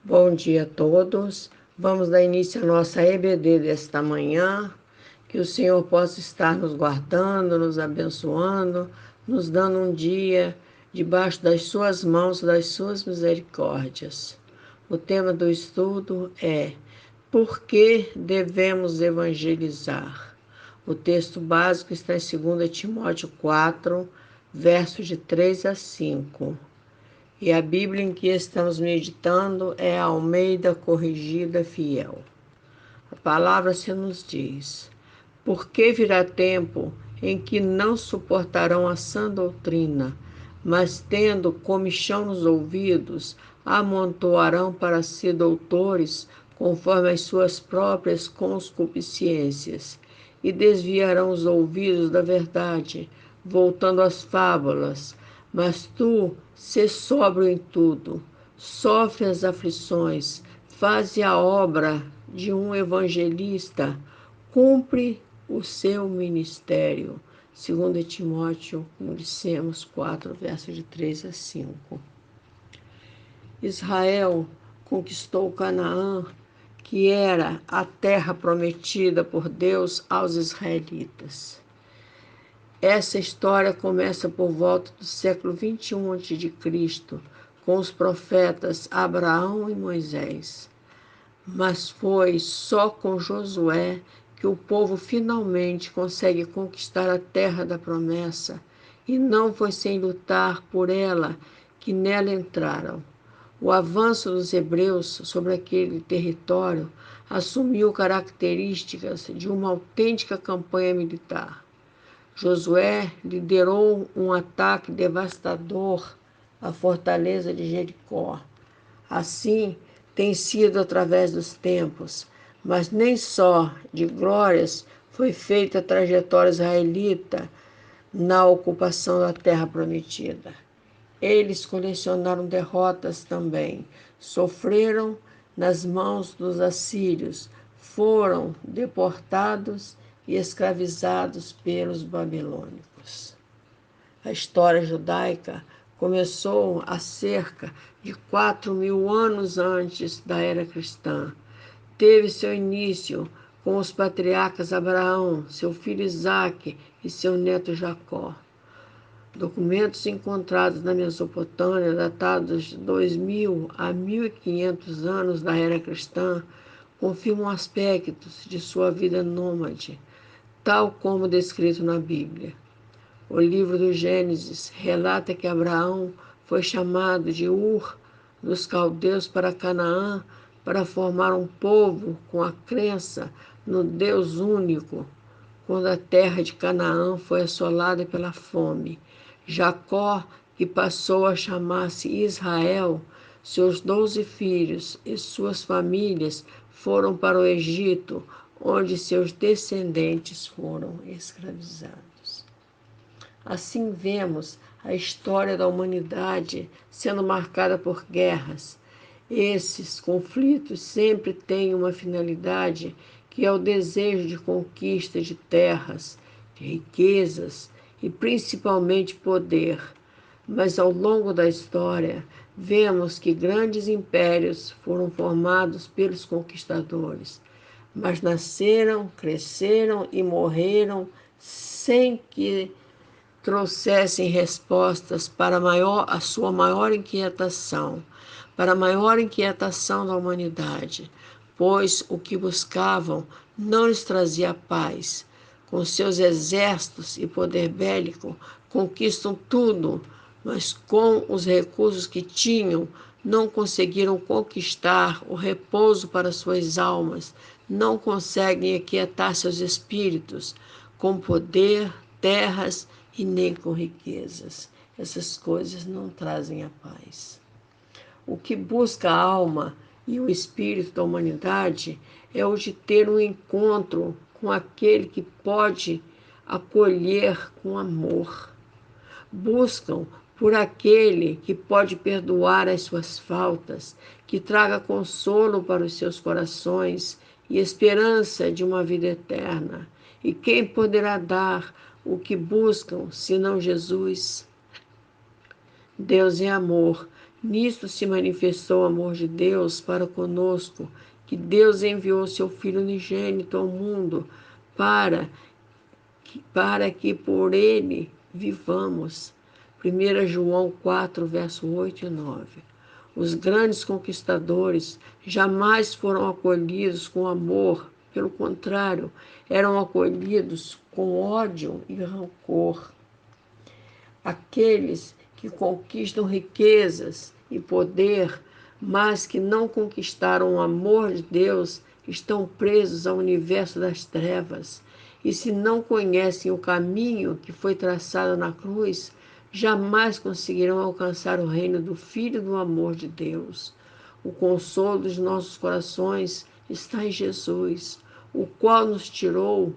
Bom dia a todos. Vamos dar início à nossa EBD desta manhã. Que o Senhor possa estar nos guardando, nos abençoando, nos dando um dia debaixo das suas mãos, das suas misericórdias. O tema do estudo é: por que devemos evangelizar? O texto básico está em 2 Timóteo 4, versos de 3 a 5. E a Bíblia em que estamos meditando é a Almeida Corrigida Fiel. A palavra se nos diz: porque virá tempo em que não suportarão a sã doutrina, mas tendo comichão nos ouvidos, amontoarão para si doutores conforme as suas próprias concupiscências, e desviarão os ouvidos da verdade, voltando às fábulas. Mas tu, sê sóbrio em tudo, sofre as aflições, faze a obra de um evangelista, cumpre o seu ministério. 2 Timóteo, como dissemos, 4, versos de 3 a 5. Israel conquistou Canaã, que era a terra prometida por Deus aos israelitas. Essa história começa por volta do século 21 a.C., com os profetas Abraão e Moisés. Mas foi só com Josué que o povo finalmente consegue conquistar a terra da promessa, e não foi sem lutar por ela que nela entraram. O avanço dos hebreus sobre aquele território assumiu características de uma autêntica campanha militar. Josué liderou um ataque devastador à fortaleza de Jericó. Assim tem sido através dos tempos, mas nem só de glórias foi feita a trajetória israelita na ocupação da terra prometida. Eles colecionaram derrotas também, sofreram nas mãos dos assírios, foram deportados e escravizados pelos babilônicos. A história judaica começou há cerca de 4.000 anos antes da era cristã. Teve seu início com os patriarcas Abraão, seu filho Isaque e seu neto Jacó. Documentos encontrados na Mesopotâmia, datados de 2.000 a 1.500 anos da era cristã, confirmam aspectos de sua vida nômade, tal como descrito na Bíblia. O livro do Gênesis relata que Abraão foi chamado de Ur dos caldeus para Canaã para formar um povo com a crença no Deus único, quando a terra de Canaã foi assolada pela fome. Jacó, que passou a chamar-se Israel, seus 12 filhos e suas famílias foram para o Egito, onde seus descendentes foram escravizados. Assim vemos a história da humanidade sendo marcada por guerras. Esses conflitos sempre têm uma finalidade, que é o desejo de conquista de terras, de riquezas e principalmente poder. Mas ao longo da história, vemos que grandes impérios foram formados pelos conquistadores, mas nasceram, cresceram e morreram sem que trouxessem respostas para a sua maior inquietação, para a maior inquietação da humanidade, pois o que buscavam não lhes trazia paz. Com seus exércitos e poder bélico, conquistam tudo, mas com os recursos que tinham, não conseguiram conquistar o repouso para suas almas, não conseguem aquietar seus espíritos com poder, terras e nem com riquezas. Essas coisas não trazem a paz. O que busca a alma e o espírito da humanidade é o de ter um encontro com aquele que pode acolher com amor. Buscam por aquele que pode perdoar as suas faltas, que traga consolo para os seus corações e esperança de uma vida eterna. E quem poderá dar o que buscam, senão Jesus? Deus é amor, Nisto se manifestou o amor de Deus para conosco, que Deus enviou seu Filho unigênito ao mundo para que por ele vivamos. 1 João 4, verso 8 e 9. Os grandes conquistadores jamais foram acolhidos com amor, pelo contrário, eram acolhidos com ódio e rancor. Aqueles que conquistam riquezas e poder, mas que não conquistaram o amor de Deus, estão presos ao universo das trevas. E se não conhecem o caminho que foi traçado na cruz, jamais conseguirão alcançar o reino do Filho do amor de Deus. O consolo dos nossos corações está em Jesus, o qual nos tirou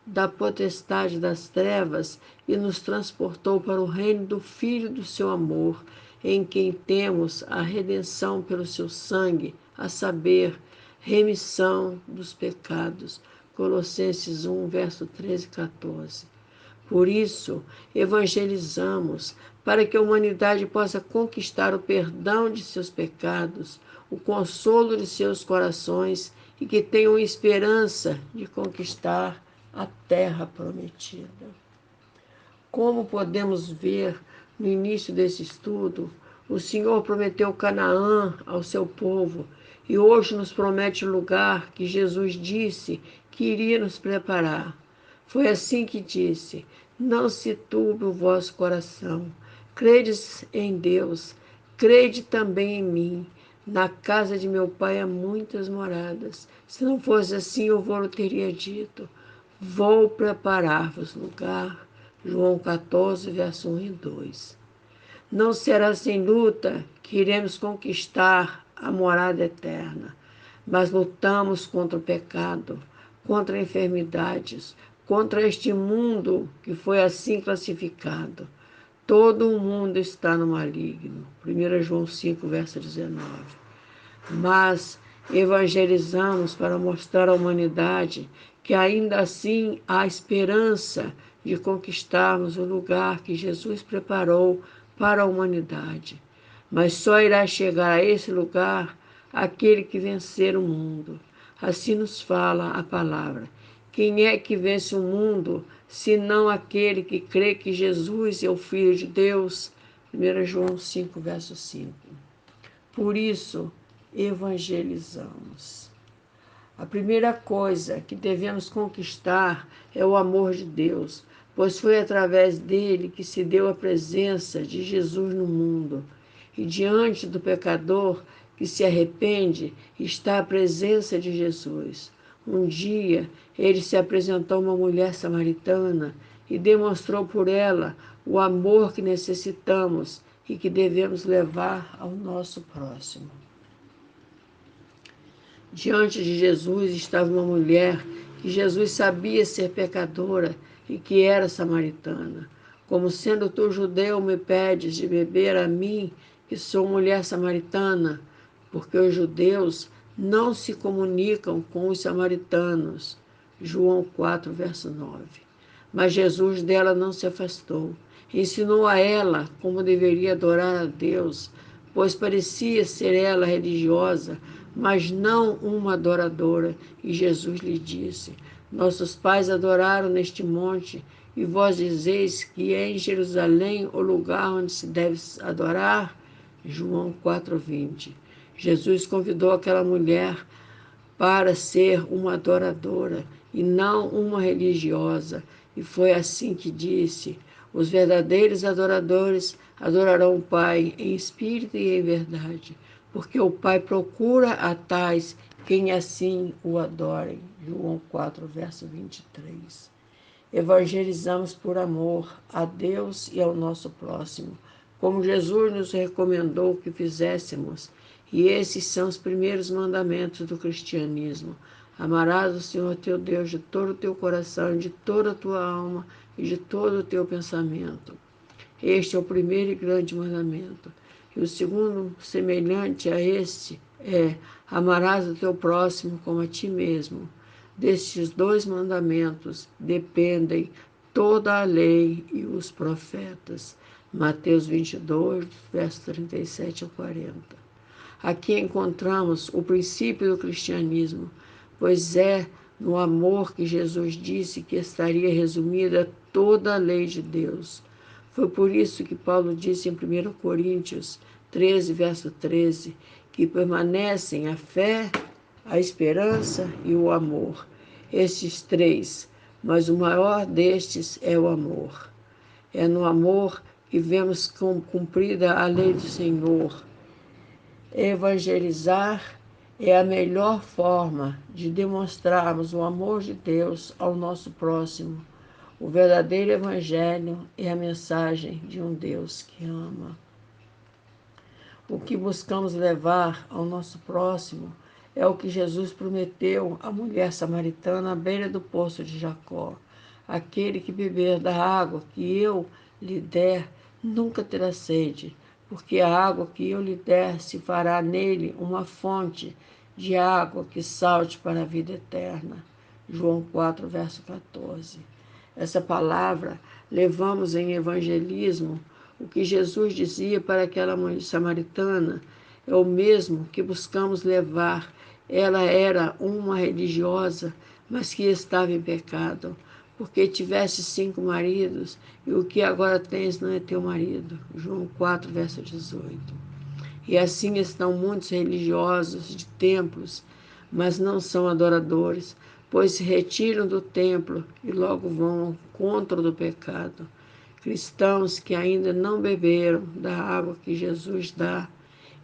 da potestade das trevas e nos transportou para o reino do Filho do seu amor, em quem temos a redenção pelo seu sangue, a saber, remissão dos pecados. Colossenses 1, verso 13 e 14. Por isso, evangelizamos, para que a humanidade possa conquistar o perdão de seus pecados, o consolo de seus corações e que tenham esperança de conquistar a terra prometida. Como podemos ver no início desse estudo, o Senhor prometeu Canaã ao seu povo e hoje nos promete o lugar que Jesus disse que iria nos preparar. Foi assim que disse: não se turbe o vosso coração. Credes em Deus, crede também em mim. Na casa de meu pai há muitas moradas. Se não fosse assim, eu vou teria dito: vou preparar-vos lugar. João 14, verso 1 e 2. Não será sem luta que iremos conquistar a morada eterna, mas lutamos contra o pecado, contra enfermidades, contra este mundo que foi assim classificado. Todo o mundo está no maligno. 1 João 5, verso 19. Mas evangelizamos para mostrar à humanidade que ainda assim há esperança de conquistarmos o lugar que Jesus preparou para a humanidade. Mas só irá chegar a esse lugar aquele que vencer o mundo. Assim nos fala a palavra. Quem é que vence o mundo, senão aquele que crê que Jesus é o Filho de Deus? 1 João 5, verso 5. Por isso, evangelizamos. A primeira coisa que devemos conquistar é o amor de Deus, pois foi através dele que se deu a presença de Jesus no mundo. E diante do pecador que se arrepende está a presença de Jesus. Um dia, ele se apresentou a uma mulher samaritana e demonstrou por ela o amor que necessitamos e que devemos levar ao nosso próximo. Diante de Jesus estava uma mulher que Jesus sabia ser pecadora e que era samaritana. Como sendo tu judeu, me pedes de beber a mim, que sou mulher samaritana, porque os judeus não se comunicam com os samaritanos. João 4, verso 9. Mas Jesus dela não se afastou. Ensinou a ela como deveria adorar a Deus, pois parecia ser ela religiosa, mas não uma adoradora. E Jesus lhe disse: nossos pais adoraram neste monte, e vós dizeis que é em Jerusalém o lugar onde se deve adorar? João 4:20. Jesus convidou aquela mulher para ser uma adoradora e não uma religiosa. E foi assim que disse: os verdadeiros adoradores adorarão o Pai em espírito e em verdade, porque o Pai procura a tais quem assim o adorem. João 4, verso 23. Evangelizamos por amor a Deus e ao nosso próximo, como Jesus nos recomendou que fizéssemos. E esses são os primeiros mandamentos do cristianismo. Amarás o Senhor teu Deus de todo o teu coração, de toda a tua alma e de todo o teu pensamento. Este é o primeiro e grande mandamento. E o segundo, semelhante a este, é: amarás o teu próximo como a ti mesmo. Destes dois mandamentos dependem toda a lei e os profetas. Mateus 22, versos 37 a 40. Aqui encontramos o princípio do cristianismo, pois é no amor que Jesus disse que estaria resumida toda a lei de Deus. Foi por isso que Paulo disse em 1 Coríntios 13, verso 13, que permanecem a fé, a esperança e o amor. Estes três, mas o maior destes é o amor. É no amor que vemos cumprida a lei do Senhor. Evangelizar é a melhor forma de demonstrarmos o amor de Deus ao nosso próximo. O verdadeiro Evangelho é a mensagem de um Deus que ama. O que buscamos levar ao nosso próximo é o que Jesus prometeu à mulher samaritana à beira do poço de Jacó. Aquele que beber da água que eu lhe der nunca terá sede, porque a água que eu lhe der se fará nele uma fonte de água que salte para a vida eterna. João 4, verso 14. Essa palavra levamos em evangelismo. O que Jesus dizia para aquela mulher samaritana é o mesmo que buscamos levar. Ela era uma religiosa, mas que estava em pecado, porque tivesse 5 maridos, e o que agora tens não é teu marido. João 4, verso 18. E assim estão muitos religiosos de templos, mas não são adoradores, pois se retiram do templo e logo vão ao encontro do pecado. Cristãos que ainda não beberam da água que Jesus dá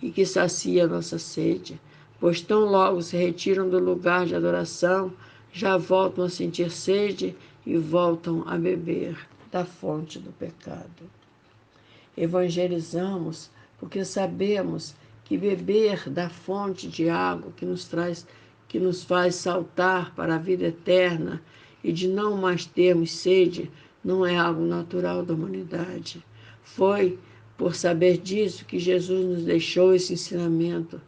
e que sacia a nossa sede, pois tão logo se retiram do lugar de adoração, já voltam a sentir sede e voltam a beber da fonte do pecado. Evangelizamos porque sabemos que beber da fonte de água que nos faz saltar para a vida eterna e de não mais termos sede, não é algo natural da humanidade. Foi por saber disso que Jesus nos deixou esse ensinamento,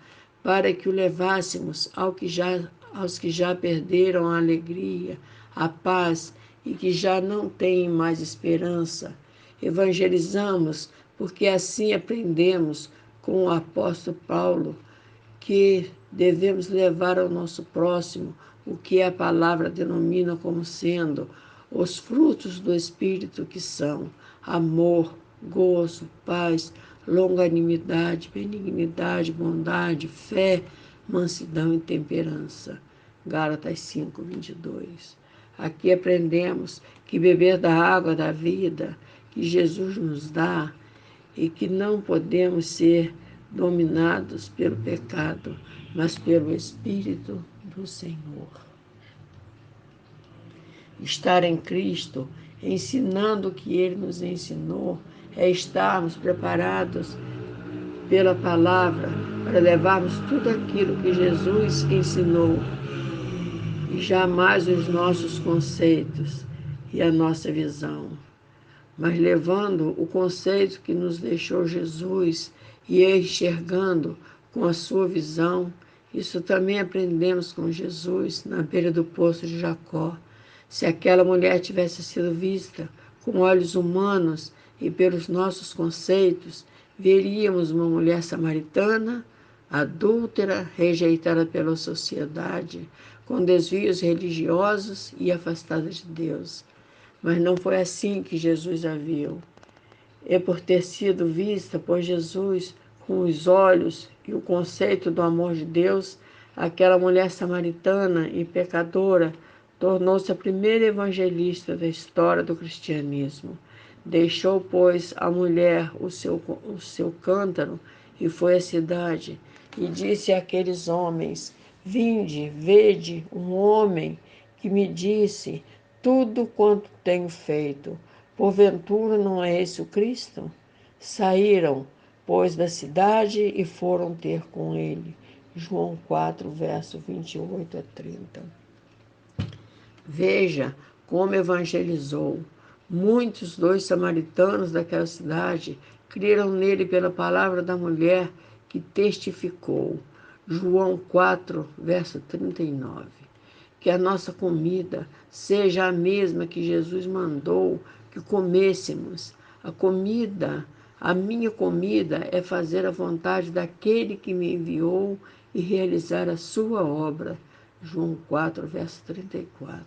para que o levássemos aos que já perderam a alegria, a paz e que já não têm mais esperança. Evangelizamos porque assim aprendemos com o apóstolo Paulo que devemos levar ao nosso próximo o que a palavra denomina como sendo os frutos do Espírito, que são amor, gozo, paz, longanimidade, benignidade, bondade, fé, mansidão e temperança. Gálatas 5, 22. Aqui aprendemos que beber da água da vida que Jesus nos dá e que não podemos ser dominados pelo pecado, mas pelo Espírito do Senhor. Estar em Cristo, ensinando o que Ele nos ensinou, é estarmos preparados pela palavra para levarmos tudo aquilo que Jesus ensinou e jamais os nossos conceitos e a nossa visão, mas levando o conceito que nos deixou Jesus e enxergando com a sua visão. Isso também aprendemos com Jesus na beira do poço de Jacó. Se aquela mulher tivesse sido vista com olhos humanos e pelos nossos conceitos, veríamos uma mulher samaritana, adúltera, rejeitada pela sociedade, com desvios religiosos e afastada de Deus. Mas não foi assim que Jesus a viu. É por ter sido vista por Jesus com os olhos e o conceito do amor de Deus, aquela mulher samaritana e pecadora tornou-se a primeira evangelista da história do cristianismo. Deixou, pois, a mulher o seu cântaro e foi à cidade e disse àqueles homens: Vinde, vede um homem que me disse tudo quanto tenho feito. Porventura não é esse o Cristo? Saíram, pois, da cidade e foram ter com ele. João 4, verso 28 a 30. Veja como evangelizou. Muitos dos samaritanos daquela cidade creram nele pela palavra da mulher que testificou. João 4, verso 39. Que a nossa comida seja a mesma que Jesus mandou que comêssemos, A minha comida é fazer a vontade daquele que me enviou e realizar a sua obra. João 4, verso 34.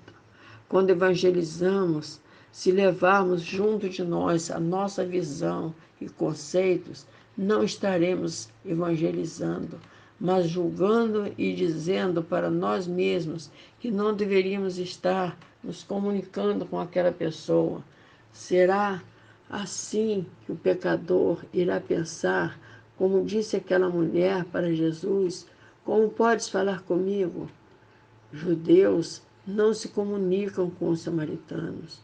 Quando evangelizamos, se levarmos junto de nós a nossa visão e conceitos, não estaremos evangelizando, mas julgando e dizendo para nós mesmos que não deveríamos estar nos comunicando com aquela pessoa. Será assim que o pecador irá pensar, como disse aquela mulher para Jesus: como podes falar comigo? Judeus não se comunicam com os samaritanos.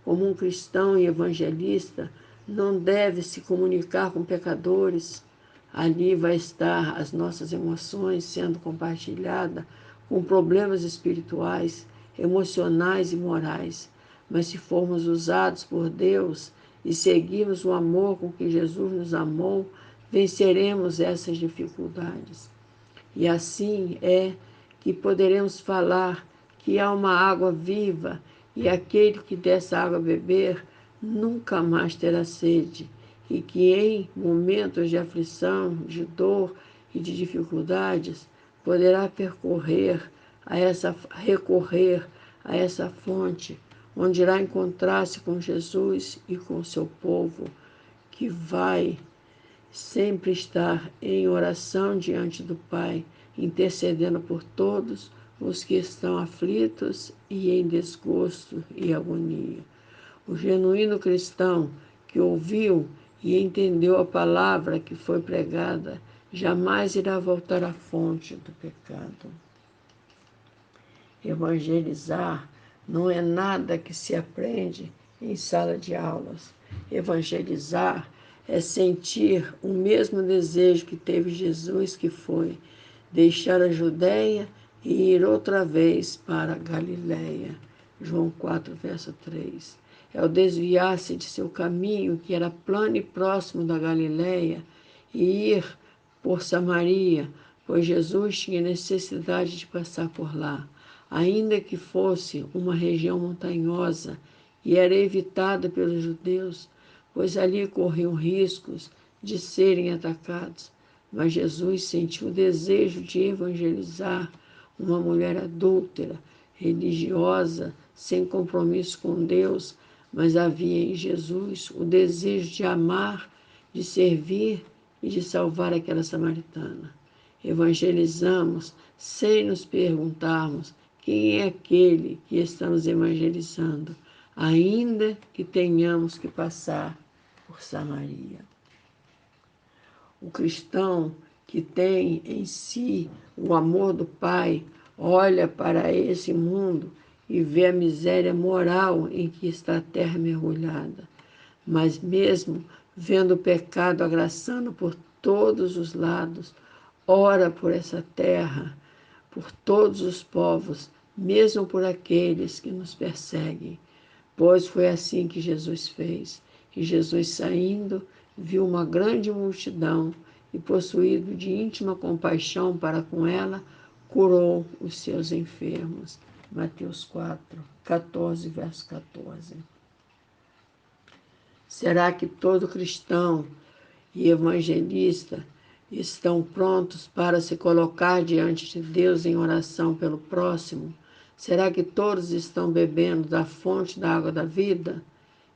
Como um cristão e evangelista, não deve se comunicar com pecadores. Ali vai estar as nossas emoções sendo compartilhadas com problemas espirituais, emocionais e morais. Mas se formos usados por Deus e seguirmos o amor com que Jesus nos amou, venceremos essas dificuldades. E assim é que poderemos falar que há uma água viva e aquele que dessa água beber nunca mais terá sede, e que em momentos de aflição, de dor e de dificuldades poderá recorrer a essa fonte, onde irá encontrar-se com Jesus e com seu povo, que vai sempre estar em oração diante do Pai, intercedendo por todos os que estão aflitos e em desgosto e agonia. O genuíno cristão que ouviu e entendeu a palavra que foi pregada jamais irá voltar à fonte do pecado. Evangelizar não é nada que se aprende em sala de aulas. Evangelizar é sentir o mesmo desejo que teve Jesus, que foi deixar a Judéia e ir outra vez para a Galiléia. João 4, verso 3. É o desviar-se de seu caminho, que era plano e próximo da Galiléia, e ir por Samaria, pois Jesus tinha necessidade de passar por lá. Ainda que fosse uma região montanhosa, e era evitada pelos judeus, pois ali corriam riscos de serem atacados. Mas Jesus sentiu o desejo de evangelizar uma mulher adúltera, religiosa, sem compromisso com Deus, mas havia em Jesus o desejo de amar, de servir e de salvar aquela samaritana. Evangelizamos sem nos perguntarmos quem é aquele que estamos evangelizando, ainda que tenhamos que passar por Samaria. O cristão que tem em si o amor do Pai olha para esse mundo e vê a miséria moral em que está a terra mergulhada. Mas mesmo vendo o pecado agraçando por todos os lados, ora por essa terra, por todos os povos, mesmo por aqueles que nos perseguem. Pois foi assim que Jesus fez. E Jesus, saindo, viu uma grande multidão e, possuído de íntima compaixão para com ela, curou os seus enfermos. Mateus 4, 14, verso 14. Será que todo cristão e evangelista estão prontos para se colocar diante de Deus em oração pelo próximo? Será que todos estão bebendo da fonte da água da vida?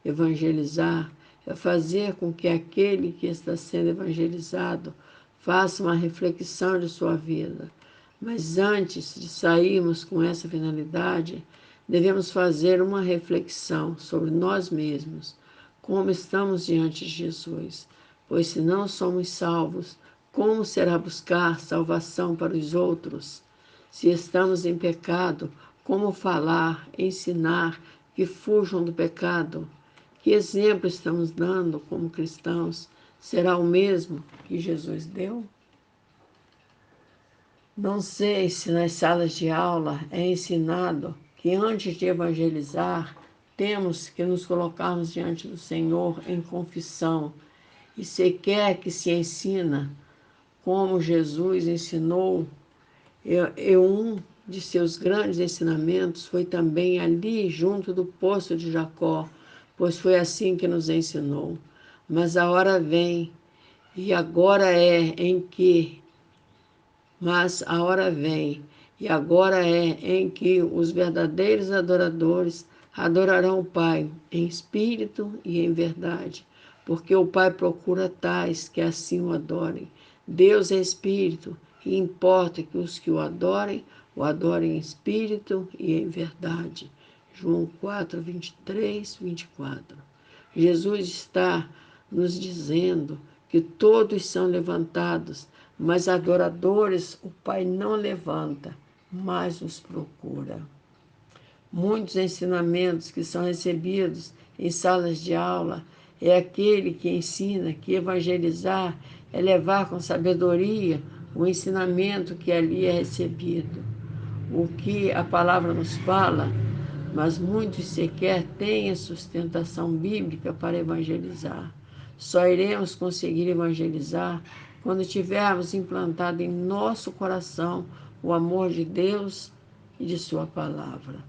Evangelizar é fazer com que aquele que está sendo evangelizado faça uma reflexão de sua vida. Mas antes de sairmos com essa finalidade, devemos fazer uma reflexão sobre nós mesmos, como estamos diante de Jesus. Pois se não somos salvos, como será buscar salvação para os outros? Se estamos em pecado, como falar, ensinar que fujam do pecado? Que exemplo estamos dando como cristãos? Será o mesmo que Jesus deu? Não sei se nas salas de aula é ensinado que antes de evangelizar, temos que nos colocarmos diante do Senhor em confissão, e sequer que se ensina como Jesus ensinou, um de seus grandes ensinamentos foi também ali junto do poço de Jacó, pois foi assim que nos ensinou. Mas a hora vem, e agora é em que Mas a hora vem, e agora é em que os verdadeiros adoradores adorarão o Pai em espírito e em verdade, porque o Pai procura tais que assim o adorem. Deus é espírito, e importa que os que o adorem em espírito e em verdade. João 4, 23, 24. Jesus está nos dizendo que todos são levantados, mas adoradores o Pai não levanta, mas os procura. Muitos ensinamentos que são recebidos em salas de aula é aquele que ensina que evangelizar é levar com sabedoria o ensinamento que ali é recebido. O que a palavra nos fala, mas muitos sequer têm a sustentação bíblica para evangelizar. Só iremos conseguir evangelizar quando tivermos implantado em nosso coração o amor de Deus e de sua palavra.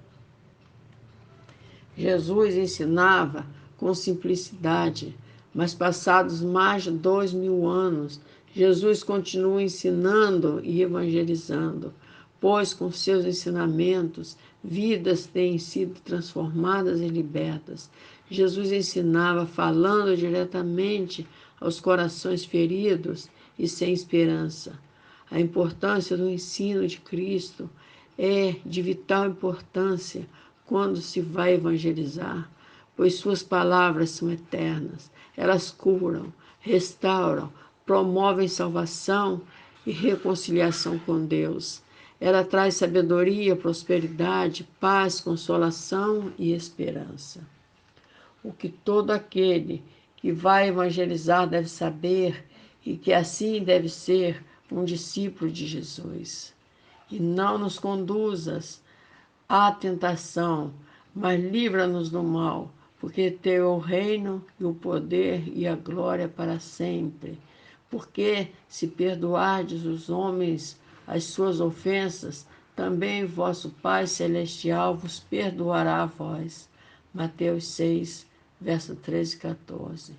Jesus ensinava com simplicidade, mas passados mais de 2000 anos, Jesus continua ensinando e evangelizando, pois com seus ensinamentos, vidas têm sido transformadas e libertas. Jesus ensinava falando diretamente aos corações feridos e sem esperança. A importância do ensino de Cristo é de vital importância quando se vai evangelizar, pois suas palavras são eternas. Elas curam, restauram, promovem salvação e reconciliação com Deus. Ela traz sabedoria, prosperidade, paz, consolação e esperança. O que todo aquele que vai evangelizar deve saber e que assim deve ser um discípulo de Jesus. E não nos conduzas à tentação, mas livra-nos do mal, porque teu é o reino e o poder e a glória para sempre. Porque se perdoardes os homens as suas ofensas, também vosso Pai Celestial vos perdoará a vós. Mateus 6, verso 13 e 14.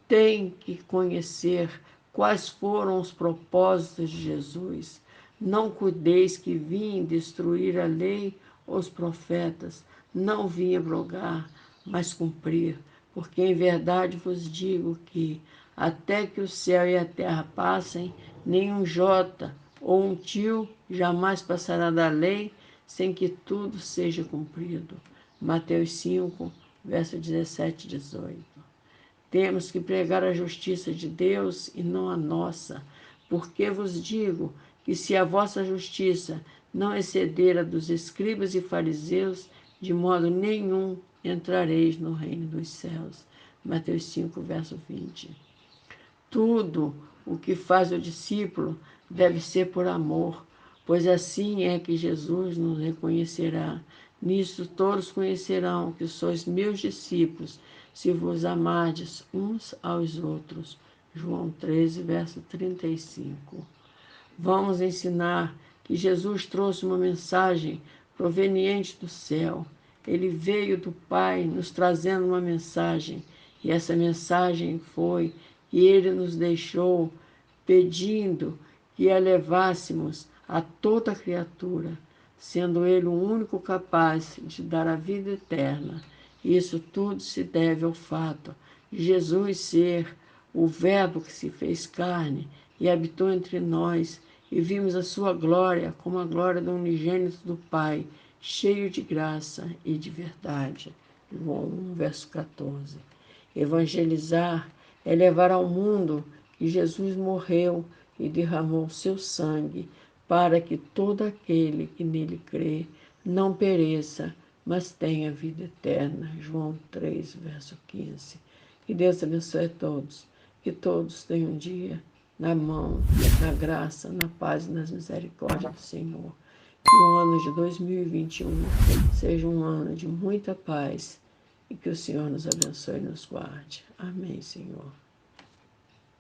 Tem que conhecer quais foram os propósitos de Jesus. Não cuideis que vim destruir a lei ou os profetas. Não vim abrogar, mas cumprir. Porque em verdade vos digo que, até que o céu e a terra passem, nenhum jota ou um tio jamais passará da lei, sem que tudo seja cumprido. Mateus 5, verso 17 e 18. Temos que pregar a justiça de Deus e não a nossa, porque vos digo que se a vossa justiça não exceder a dos escribas e fariseus, de modo nenhum entrareis no reino dos céus. Mateus 5, verso 20. Tudo o que faz o discípulo deve ser por amor, pois assim é que Jesus nos reconhecerá. Nisso todos conhecerão que sois meus discípulos, se vos amardes uns aos outros. João 13, verso 35. Vamos ensinar que Jesus trouxe uma mensagem proveniente do céu. Ele veio do Pai nos trazendo uma mensagem, e essa mensagem foi que ele nos deixou pedindo que a levássemos a toda criatura, sendo ele o único capaz de dar a vida eterna. Isso tudo se deve ao fato de Jesus ser o Verbo que se fez carne e habitou entre nós, e vimos a sua glória como a glória do unigênito do Pai, cheio de graça e de verdade. João 1, verso 14. Evangelizar é levar ao mundo que Jesus morreu e derramou seu sangue para que todo aquele que nele crê não pereça, mas tenha vida eterna. João 3, verso 15. Que Deus abençoe a todos. Que todos tenham um dia na mão, na graça, na paz e nas misericórdias do Senhor. Que o ano de 2021 seja um ano de muita paz e que o Senhor nos abençoe e nos guarde. Amém, Senhor.